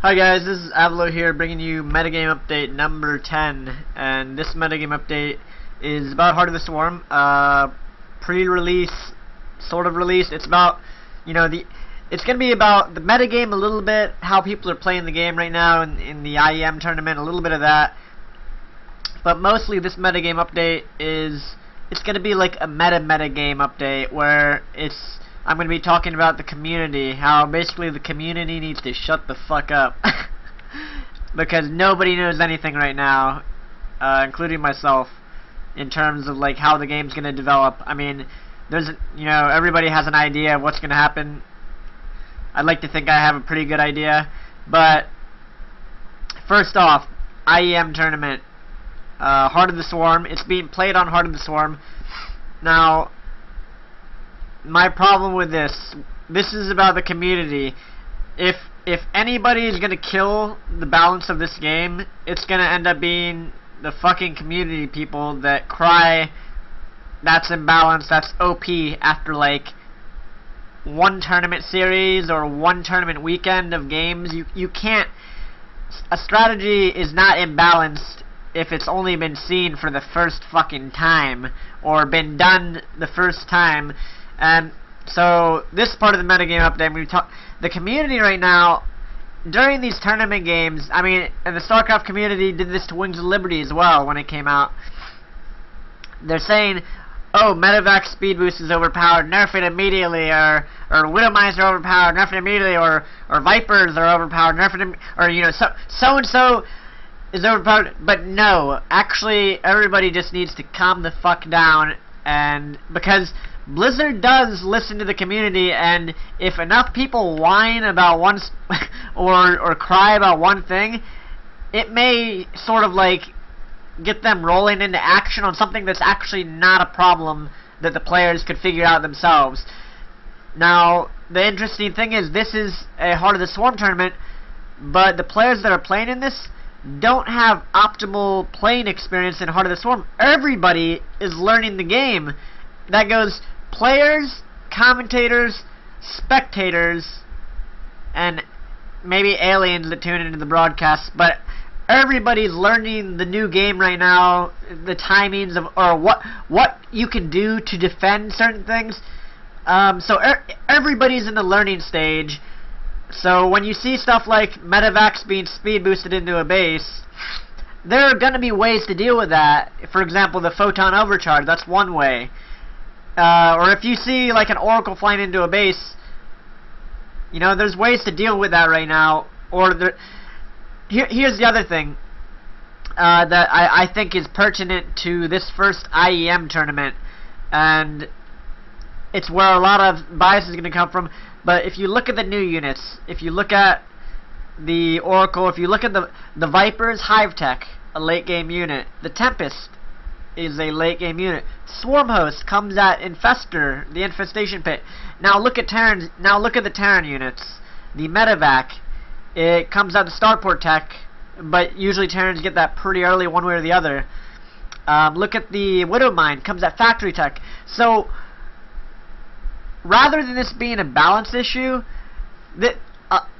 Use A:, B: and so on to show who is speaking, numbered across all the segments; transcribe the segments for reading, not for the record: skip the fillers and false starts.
A: Hi guys, this is Avilo here bringing you metagame update number 10, and this metagame update is about Heart of the Swarm, pre-release, sort of release. It's about, it's going to be about the metagame a little bit, how people are playing the game right now in the IEM tournament, a little bit of that. But mostly this metagame update it's going to be like a metagame update where I'm going to be talking about the community, how basically the community needs to shut the fuck up. Because nobody knows anything right now, including myself, in terms of like how the game's going to develop. I mean, everybody has an idea of what's going to happen. I'd like to think I have a pretty good idea. But, first off, IEM tournament. Heart of the Swarm. It's being played on Heart of the Swarm. Now, my problem with this is about the community. If anybody is gonna kill the balance of this game, it's gonna end up being the fucking community people that cry that's imbalanced, that's OP after like one tournament series or one tournament weekend of games. You can't. A strategy is not imbalanced if it's only been seen for the first fucking time or been done the first time. And so this part of the metagame update, we talk the community right now during these tournament games. I mean, and the StarCraft community did this to Wings of Liberty as well when it came out. They're saying, "Oh, Medivac speed boost is overpowered, nerf it immediately," or Widowmines are overpowered, nerf it immediately, or Vipers are overpowered, nerf it or so and so is overpowered. But no, actually everybody just needs to calm the fuck down, and because Blizzard does listen to the community, and if enough people whine about one or cry about one thing, it may sort of like get them rolling into action on something that's actually not a problem that the players could figure out themselves. Now, the interesting thing is this is a Heart of the Swarm tournament, but the players that are playing in this don't have optimal playing experience in Heart of the Swarm. Everybody is learning the game. That goes players, commentators, spectators, and maybe aliens that tune into the broadcast, but everybody's learning the new game right now, the timings of, or what you can do to defend certain things. So everybody's in the learning stage. So when you see stuff like Medivacs being speed boosted into a base, there are going to be ways to deal with that. For example, the photon overcharge, that's one way. Or if you see like an Oracle flying into a base, there's ways to deal with that right now. Or here's the other thing that I think is pertinent to this first IEM tournament, and it's where a lot of bias is going to come from. But if you look at the new units, if you look at the Oracle, if you look at the Vipers, Hive Tech, a late game unit, the Tempest is a late game unit. Swarm Host comes at Infestor, the Infestation Pit. Now look at Terran. Now look at the Terran units. The Medivac, it comes out the Starport Tech, but usually Terrans get that pretty early, one way or the other. Look at the Widowmine, comes at Factory Tech. So rather than this being a balance issue,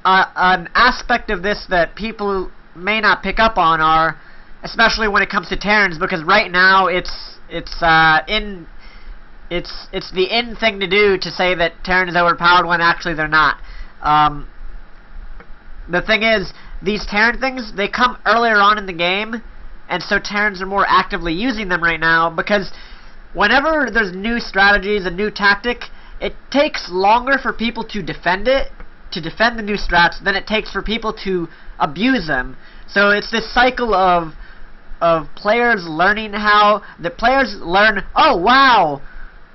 A: an aspect of this that people may not pick up on are, especially when it comes to Terrans, because right now it's the in thing to do to say that Terran is overpowered when actually they're not. The thing is, these Terran things, they come earlier on in the game, and so Terrans are more actively using them right now, because whenever there's new strategies, a new tactic, it takes longer for people to defend the new strats, than it takes for people to abuse them. So it's this cycle of players learning how the players learn, oh wow,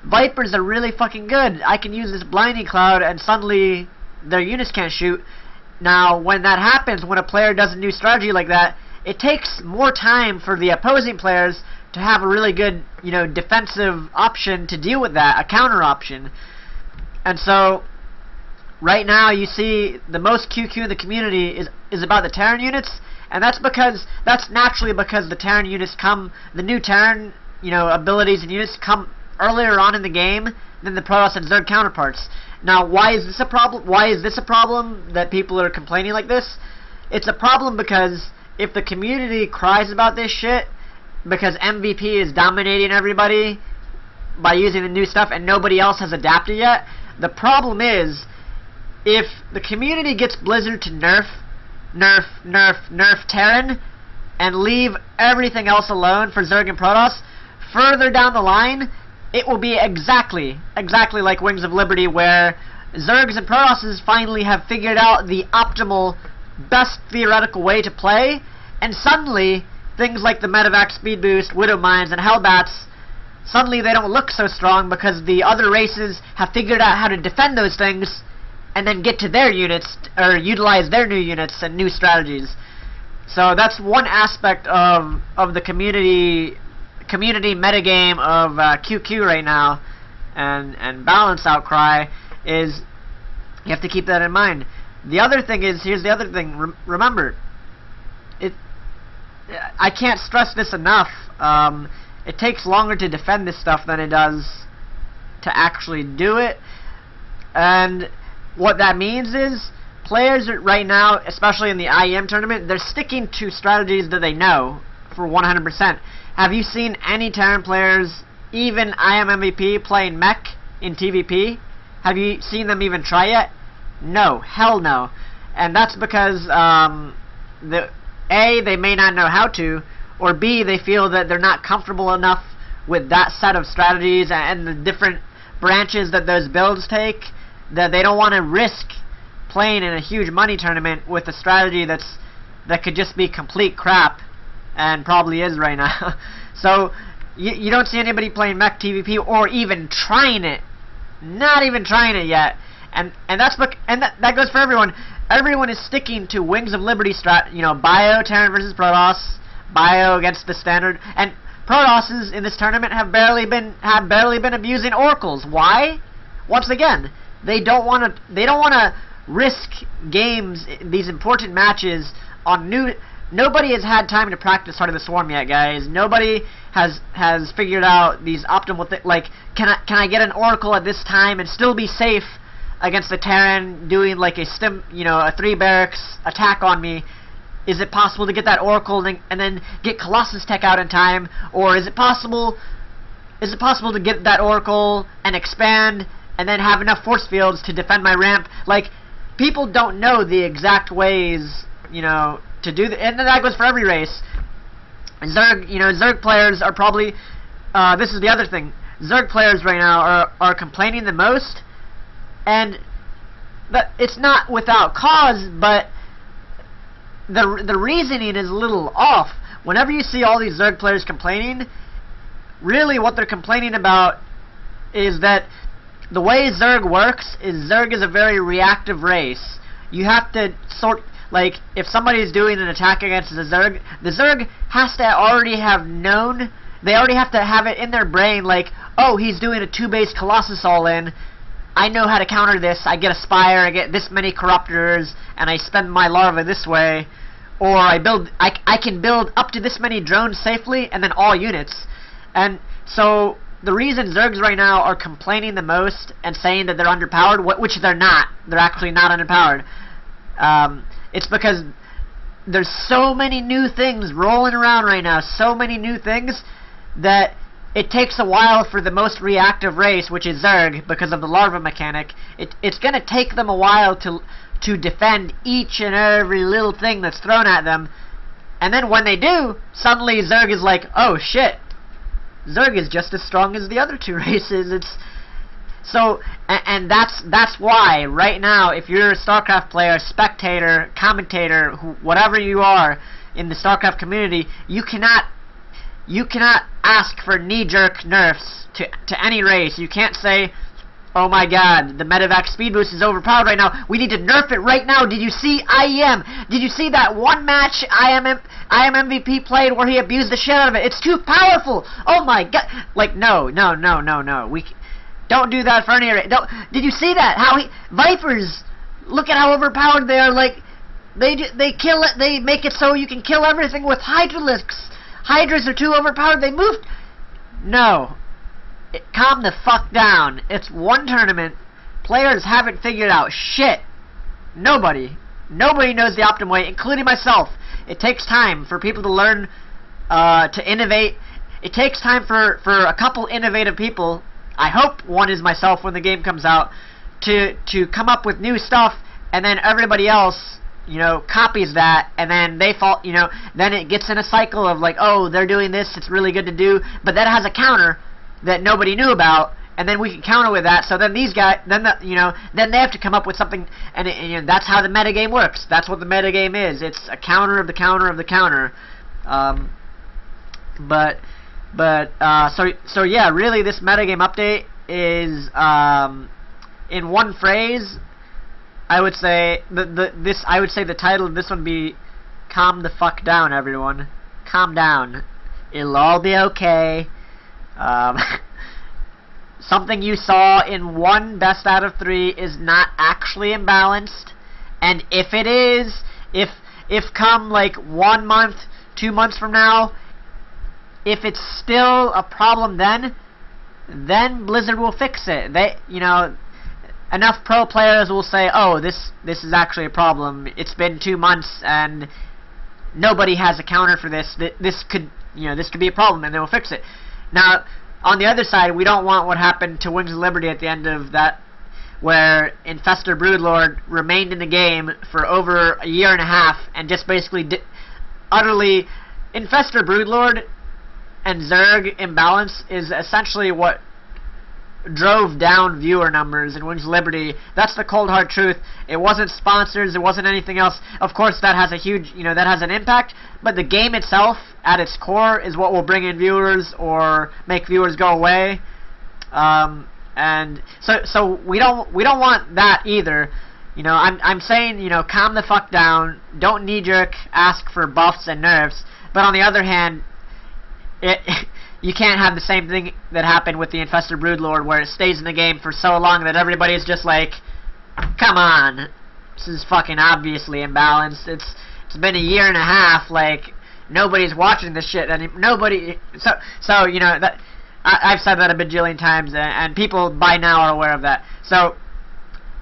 A: Vipers are really fucking good, I can use this blinding cloud, and suddenly their units can't shoot. Now when that happens, when a player does a new strategy like that, it takes more time for the opposing players to have a really good defensive option to deal with that, a counter option. And so right now you see the most QQ in the community is about the Terran units, and that's naturally because the Terran units the new Terran abilities and units come earlier on in the game than the Protoss and Zerg counterparts. Now, why is this a problem? Why is this a problem that people are complaining like this? it's a problem because if the community cries about this shit because MVP is dominating everybody by using the new stuff and nobody else has adapted yet, the problem is if the community gets Blizzard to nerf Terran and leave everything else alone for Zerg and Protoss, further down the line, it will be exactly like Wings of Liberty, where Zergs and Protosses finally have figured out the optimal, best theoretical way to play, and suddenly, things like the Medevac Speed Boost, Widow Mines, and Hellbats, suddenly they don't look so strong because the other races have figured out how to defend those things and then get to their units, or utilize their new units and new strategies. So that's one aspect of the community metagame of QQ right now, and balance outcry, is you have to keep that in mind. The other thing is, here's the other thing, remember, I can't stress this enough, it takes longer to defend this stuff than it does to actually do it, and what that means is, players right now, especially in the IEM tournament, they're sticking to strategies that they know for 100%. Have you seen any Terran players, even IM MVP, playing mech in TVP? Have you seen them even try it? No. Hell no. And that's because, A, they may not know how to, or B, they feel that they're not comfortable enough with that set of strategies and the different branches that those builds take, that they don't want to risk playing in a huge money tournament with a strategy that could just be complete crap, and probably is right now. So you don't see anybody playing mech TVP or even trying it, not even trying it yet, and that goes for everyone. Everyone is sticking to Wings of Liberty bio Terran versus Protoss, bio against the standard, and Protosses in this tournament have barely been abusing oracles. Why? Once again, they don't want to risk games, these important matches, on new. Nobody has had time to practice Heart of the Swarm yet, guys. Nobody has figured out these optimal like, can I get an oracle at this time and still be safe against a Terran doing like a 3 barracks attack on me? Is it possible to get that oracle and then get Colossus Tech out in time, or is it possible to get that oracle and expand and then have enough force fields to defend my ramp? Like, people don't know the exact ways, to do that, and that goes for every race. Zerg players are probably, this is the other thing, Zerg players right now are complaining the most, and it's not without cause, but the reasoning is a little off. Whenever you see all these Zerg players complaining, really what they're complaining about is that the way Zerg works is Zerg is a very reactive race. You have to like, if somebody's doing an attack against the Zerg has to already have known, they already have to have it in their brain, like, oh, he's doing a 2-base Colossus all-in, I know how to counter this, I get a Spire, I get this many Corruptors, and I spend my larva this way, or I can build up to this many drones safely, and then all units. And so the reason Zergs right now are complaining the most and saying that they're underpowered, which they're not, they're actually not underpowered, it's because there's so many new things rolling around right now, so many new things, that it takes a while for the most reactive race, which is Zerg, because of the larva mechanic. It's going to take them a while to defend each and every little thing that's thrown at them, and then when they do, suddenly Zerg is like, oh shit, Zerg is just as strong as the other two races. So, and that's why, right now, if you're a StarCraft player, spectator, commentator, whatever you are in the StarCraft community, you cannot ask for knee-jerk nerfs to any race. You can't say, oh my god, the Medevac Speed Boost is overpowered right now, we need to nerf it right now. Did you see IEM? Did you see that one match IM MVP played where he abused the shit out of it? It's too powerful! Oh my god! Like, no. Don't do that for any race. Did you see that? How Vipers, look at how overpowered they are. Like, they kill it, they make it so you can kill everything with Hydralisks. Hydras are too overpowered, they moved. No. Calm the fuck down. It's one tournament. Players haven't figured out shit. Nobody. Nobody knows the optimum way, including myself. It takes time for people to learn to innovate. It takes time for a couple innovative people, I hope one is myself when the game comes out, to come up with new stuff, and then everybody else, you know, copies that, and then they fall, you know, then it gets in a cycle of like, oh, they're doing this, it's really good to do, but that has a counter that nobody knew about, and then we can counter with that. So then these guys, then they have to come up with something, and you know, that's how the metagame works. That's what the metagame is. It's a counter of the counter of the counter. So yeah, really, this metagame update is in one phrase. I would say the title of this one be "Calm the fuck down, everyone. Calm down. It'll all be okay." Something you saw in 1 best out of 3 is not actually imbalanced, and if it is, if come like 1 month, 2 months from now, if it's still a problem, then Blizzard will fix it. They, you know, enough pro players will say, oh, this is actually a problem. It's been 2 months and nobody has a counter for this. This could be a problem, and they will fix it. Now, on the other side, we don't want what happened to Wings of Liberty at the end of that, where Infestor Broodlord remained in the game for over a year and a half and just basically utterly... Infestor Broodlord and Zerg imbalance is essentially what drove down viewer numbers in Wings of Liberty. That's the cold hard truth. It wasn't sponsors, it wasn't anything else. Of course, that has a huge, that has an impact, but the game itself, at its core, is what will bring in viewers or make viewers go away. And so we don't want that either. I'm saying, calm the fuck down, don't knee-jerk ask for buffs and nerfs, but on the other hand, you can't have the same thing that happened with the Infestor Broodlord, where it stays in the game for so long that everybody's just like, come on, this is fucking obviously imbalanced. It's been a year and a half, like, nobody's watching this shit, and nobody, so that, I've said that a bajillion times, and people by now are aware of that. So,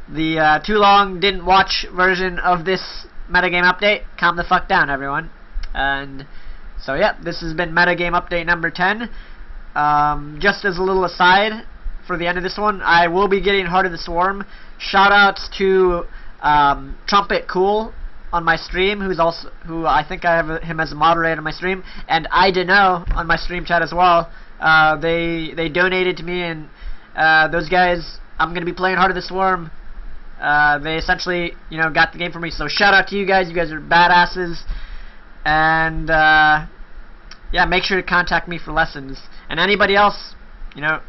A: the too long didn't watch version of this metagame update, calm the fuck down, everyone. And so yeah, this has been metagame update number 10. Just as a little aside, for the end of this one, I will be getting Heart of the Swarm. Shoutouts to Trumpet Cool on my stream, who I think I have him as a moderator on my stream, and I Dunno on my stream chat as well. They donated to me, and those guys, I'm gonna be playing Heart of the Swarm. They essentially, got the game for me. So shout out to you guys. You guys are badasses. And yeah, make sure to contact me for lessons. And anybody else,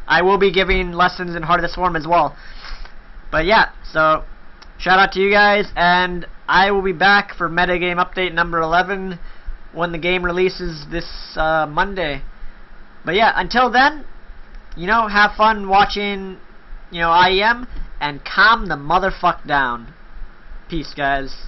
A: I will be giving lessons in Heart of the Swarm as well. But yeah, so shout out to you guys, and I will be back for metagame update number 11 when the game releases this Monday. But yeah, until then, have fun watching, IEM, and calm the motherfuck down. Peace, guys.